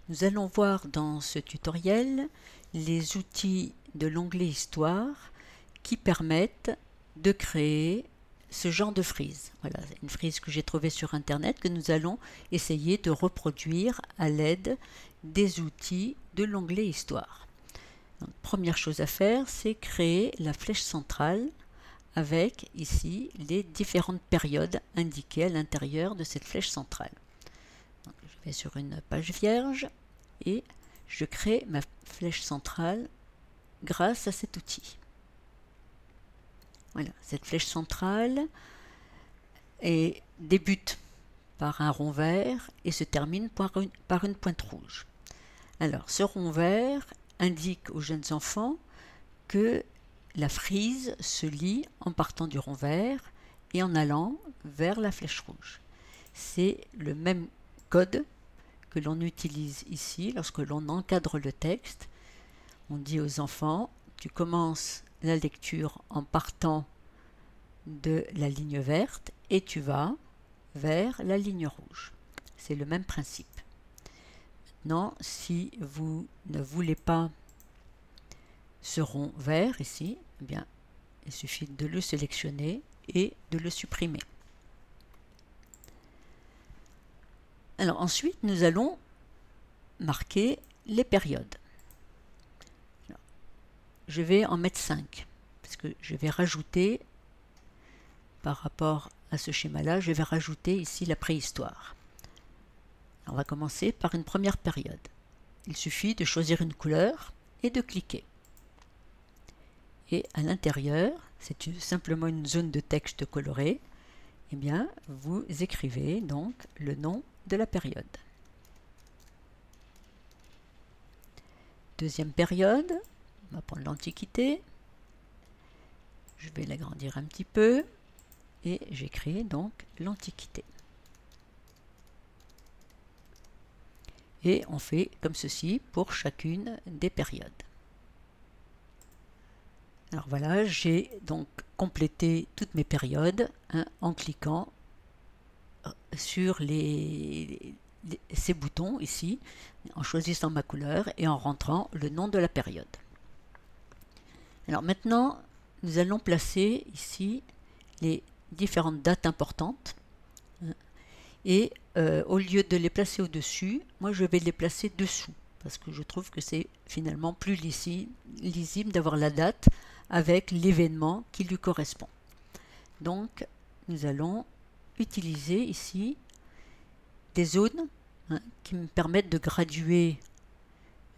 Nous allons voir dans ce tutoriel les outils de l'onglet Histoire qui permettent de créer ce genre de frise. Voilà, une frise que j'ai trouvée sur internet que nous allons essayer de reproduire à l'aide des outils de l'onglet Histoire. Donc, première chose à faire, c'est créer la flèche centrale avec ici les différentes périodes indiquées à l'intérieur de cette flèche centrale. Donc, je vais sur une page vierge et je crée ma flèche centrale grâce à cet outil. Voilà, cette flèche centrale débute par un rond vert et se termine par une pointe rouge. Alors, ce rond vert indique aux jeunes enfants que la frise se lit en partant du rond vert et en allant vers la flèche rouge. C'est le même code que l'on utilise ici lorsque l'on encadre le texte. On dit aux enfants, tu commences la lecture en partant de la ligne verte et tu vas vers la ligne rouge. C'est le même principe. Maintenant, si vous ne voulez pas ce rond vert ici, eh bien, il suffit de le sélectionner et de le supprimer. Alors ensuite, nous allons marquer les périodes. Alors, je vais en mettre 5, parce que je vais rajouter, par rapport à ce schéma-là, je vais rajouter ici la préhistoire. On va commencer par une première période. Il suffit de choisir une couleur et de cliquer. Et à l'intérieur, c'est simplement une zone de texte colorée, eh bien, vous écrivez donc le nom de la période. Deuxième période, on va prendre l'Antiquité. Je vais l'agrandir un petit peu et j'écris donc l'Antiquité. Et on fait comme ceci pour chacune des périodes. Alors voilà, j'ai donc complété toutes mes périodes en cliquant sur ces boutons ici, en choisissant ma couleur et en rentrant le nom de la période. Alors maintenant, nous allons placer ici les différentes dates importantes. Et au lieu de les placer au-dessus, moi je vais les placer dessous, parce que je trouve que c'est finalement plus lisible d'avoir la date avec l'événement qui lui correspond. Donc nous allons utiliser ici des zones qui me permettent de graduer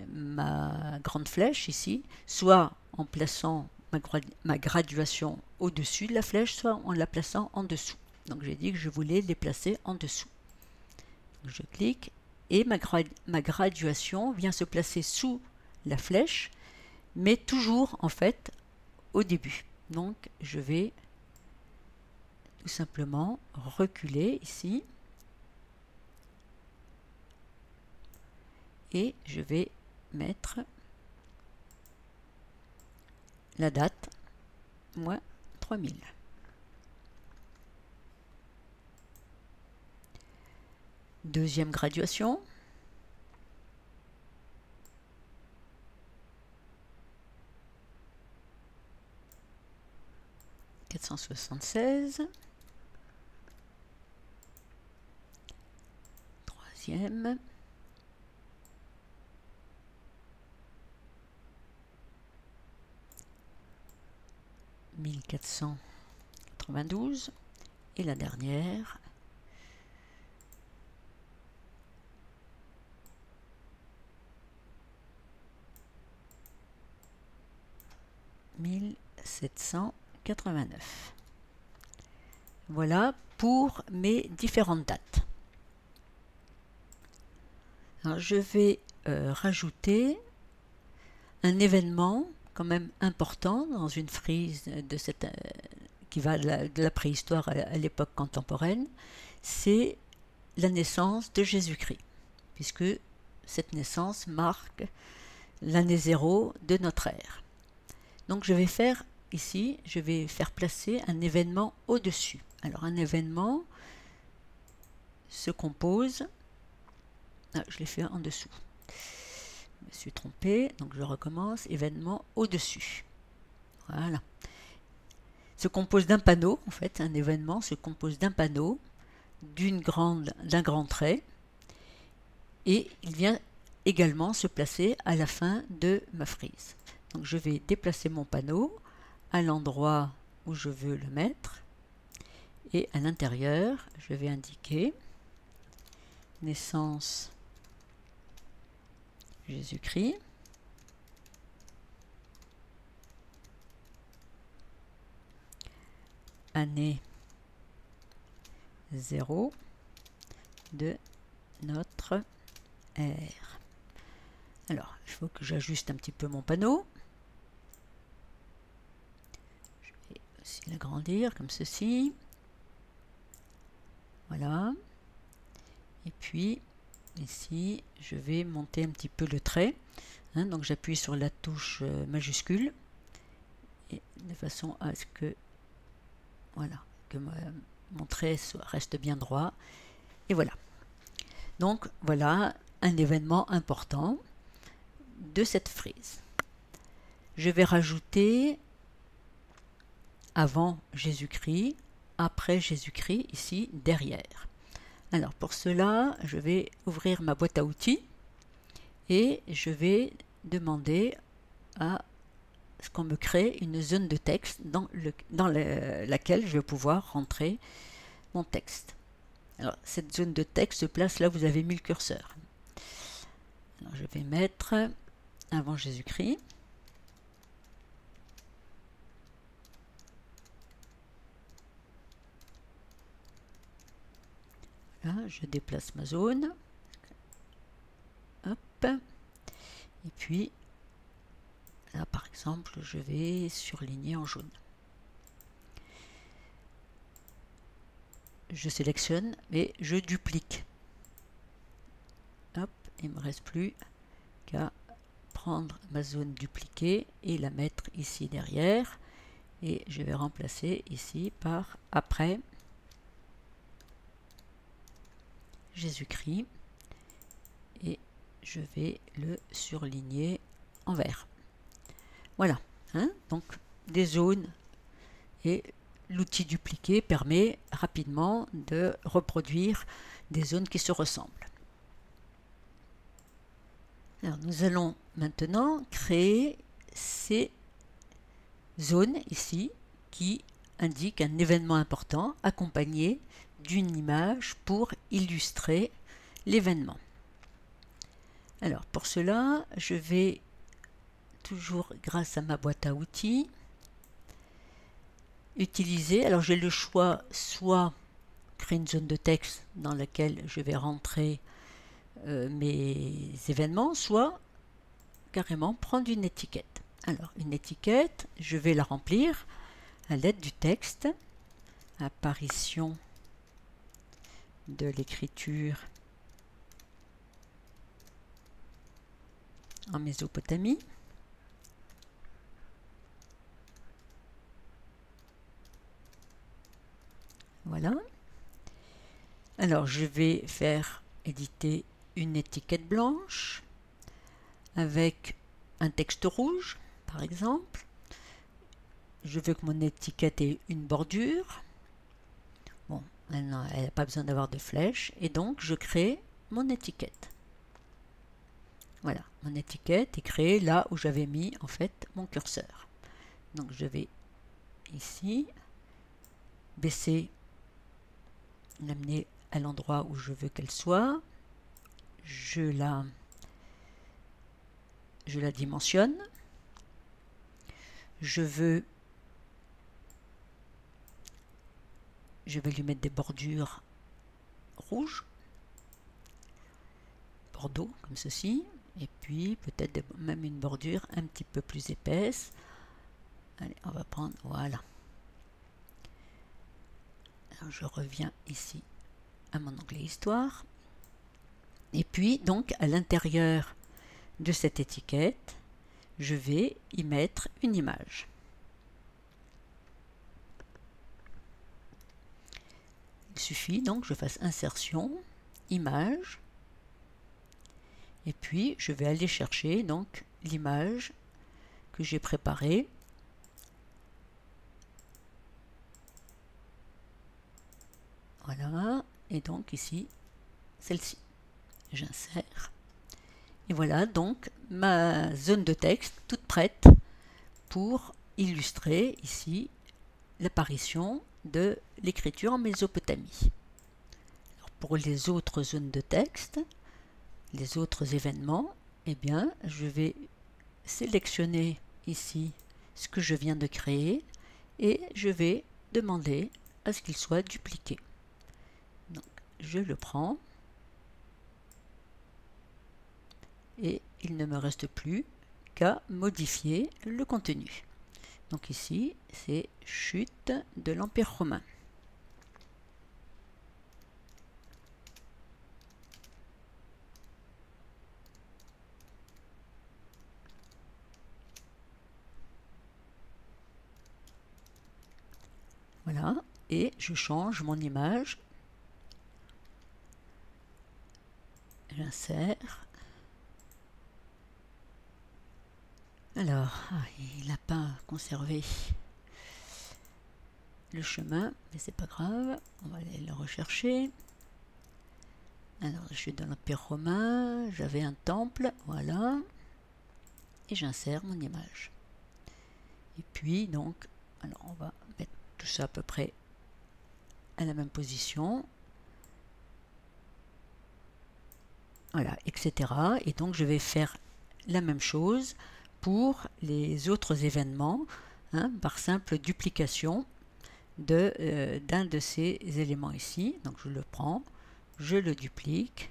ma grande flèche ici, soit en plaçant ma graduation au-dessus de la flèche, soit en la plaçant en dessous. Donc j'ai dit que je voulais les placer en dessous. Donc, je clique et ma graduation vient se placer sous la flèche, mais toujours en fait au début. Donc je vais tout simplement reculer ici et je vais mettre la date moins 3000. Deuxième graduation. « 476. Troisième. « 1492. Et la dernière. 1789. Voilà pour mes différentes dates. Alors je vais rajouter un événement quand même important dans une frise qui va de la préhistoire à l'époque contemporaine. C'est la naissance de Jésus-Christ, puisque cette naissance marque l'année 0 de notre ère. Donc je vais faire ici, je vais faire placer un événement au-dessus. Alors un événement se compose, je l'ai fait en dessous, Je me suis trompé, donc je recommence. Événement au-dessus. Voilà. Se compose d'un panneau, en fait, un événement se compose d'un panneau, d'un grand trait, et il vient également se placer à la fin de ma frise. Donc je vais déplacer mon panneau à l'endroit où je veux le mettre, et à l'intérieur, je vais indiquer naissance Jésus-Christ. Année 0 de notre ère. Alors, il faut que j'ajuste un petit peu mon panneau. Je vais aussi l'agrandir comme ceci. Voilà. Et puis, ici, je vais monter un petit peu le trait. Donc, j'appuie sur la touche majuscule. Et de façon à ce que, voilà, que mon trait reste bien droit. Et voilà. Donc, voilà un événement important de cette frise. Je vais rajouter avant Jésus-Christ, après Jésus-Christ, ici derrière. Alors pour cela, je vais ouvrir ma boîte à outils et je vais demander à ce qu'on me crée une zone de texte dans laquelle je vais pouvoir rentrer mon texte. Alors cette zone de texte se place là où vous avez mis le curseur. Alors, je vais mettre avant Jésus-Christ. Là, je déplace ma zone. Hop. Et puis, là, par exemple, je vais surligner en jaune. Je sélectionne et je duplique. Hop, il ne me reste plus qu'à prendre ma zone dupliquée et la mettre ici derrière. Et je vais remplacer ici par après Jésus-Christ. Et je vais le surligner en vert. Voilà. Donc des zones et l'outil dupliqué permet rapidement de reproduire des zones qui se ressemblent. Alors, nous allons maintenant créer ces zones ici qui indiquent un événement important accompagné d'une image pour illustrer l'événement. Alors pour cela, je vais toujours grâce à ma boîte à outils utiliser, alors j'ai le choix soit créer une zone de texte dans laquelle je vais rentrer mes événements, soit carrément prendre une étiquette. Alors une étiquette, je vais la remplir à l'aide du texte, apparition de l'écriture en Mésopotamie. Voilà. Alors je vais faire éditer une étiquette blanche avec un texte rouge, par exemple. Je veux que mon étiquette ait une bordure. Bon, maintenant, elle n'a pas besoin d'avoir de flèches. Et donc, je crée mon étiquette. Voilà, mon étiquette est créée là où j'avais mis, en fait, mon curseur. Donc, je vais ici, baisser, l'amener à l'endroit où je veux qu'elle soit. Je la dimensionne. Je vais lui mettre des bordures rouges, bordeaux, comme ceci, et puis peut-être même une bordure un petit peu plus épaisse. Allez, on va prendre, voilà. Alors, je reviens ici à mon onglet Histoire. Et puis, donc, à l'intérieur de cette étiquette, je vais y mettre une image. Il suffit donc que je fasse insertion, image, Et puis je vais aller chercher donc l'image que j'ai préparée. Voilà, et donc ici, celle-ci. J'insère. Et voilà donc ma zone de texte toute prête pour illustrer ici l'apparition de l'écriture en Mésopotamie. Alors pour les autres zones de texte, les autres événements, eh bien, je vais sélectionner ici ce que je viens de créer et je vais demander à ce qu'il soit dupliqué. Donc, je le prends et il ne me reste plus qu'à modifier le contenu. Donc ici, c'est chute de l'Empire romain. Voilà, et je change mon image. J'insère. Alors, il n'a pas conservé le chemin, mais c'est pas grave, on va aller le rechercher. Alors, je suis dans l'Empire romain, j'avais un temple, voilà, et j'insère mon image. Et puis, donc, alors on va mettre tout ça à peu près à la même position. Voilà, etc. Et donc, je vais faire la même chose pour les autres événements, hein, par simple duplication d'un de ces éléments ici. Donc je le prends, je le duplique,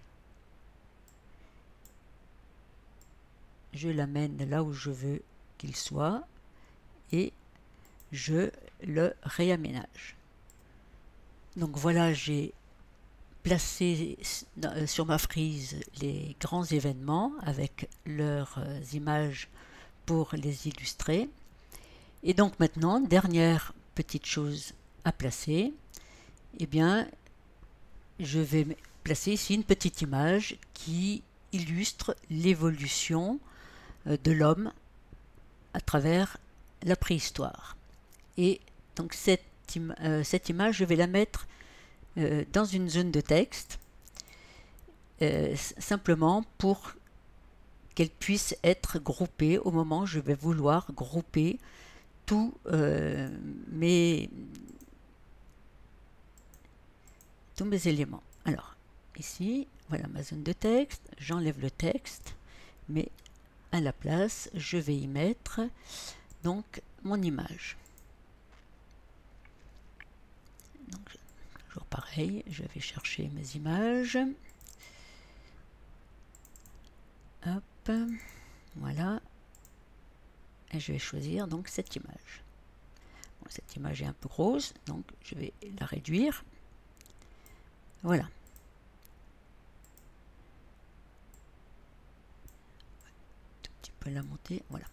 je l'amène là où je veux qu'il soit et je le réaménage. Donc voilà, j'ai placé sur ma frise les grands événements avec leurs images pour les illustrer. Et donc maintenant, dernière petite chose à placer, eh bien, je vais placer ici une petite image qui illustre l'évolution de l'homme à travers la préhistoire. Et donc cette image, je vais la mettre dans une zone de texte, simplement pour qu'elle puisse être groupée au moment où je vais vouloir grouper tous mes éléments. Alors, ici, voilà ma zone de texte, j'enlève le texte, mais à la place, je vais y mettre donc mon image. Donc, toujours pareil, je vais chercher mes images. Hop, voilà. Et je vais choisir donc cette image. Bon, cette image est un peu grosse, donc je vais la réduire. Voilà. Un tout petit peu la monter, voilà.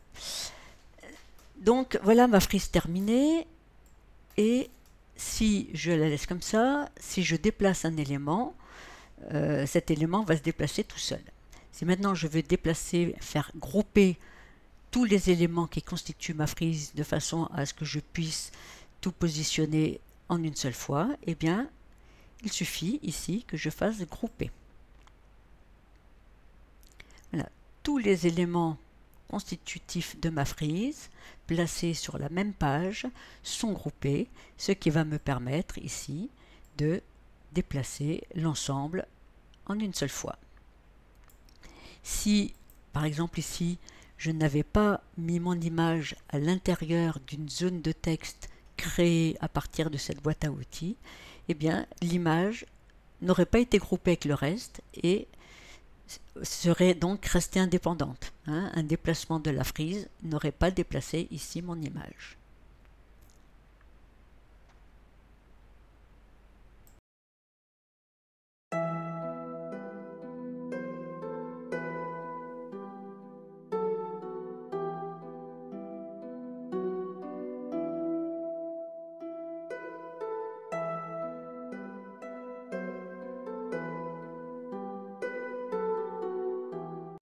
Donc voilà ma frise terminée. Et si je la laisse comme ça, si je déplace un élément, cet élément va se déplacer tout seul. Si maintenant je veux déplacer, faire grouper tous les éléments qui constituent ma frise de façon à ce que je puisse tout positionner en une seule fois, eh bien, il suffit ici que je fasse grouper. Voilà, tous les éléments constitutifs de ma frise placés sur la même page sont groupés, ce qui va me permettre ici de déplacer l'ensemble en une seule fois. Si, par exemple ici, je n'avais pas mis mon image à l'intérieur d'une zone de texte créée à partir de cette boîte à outils, eh bien l'image n'aurait pas été groupée avec le reste et serait donc restée indépendante. Un déplacement de la frise n'aurait pas déplacé ici mon image.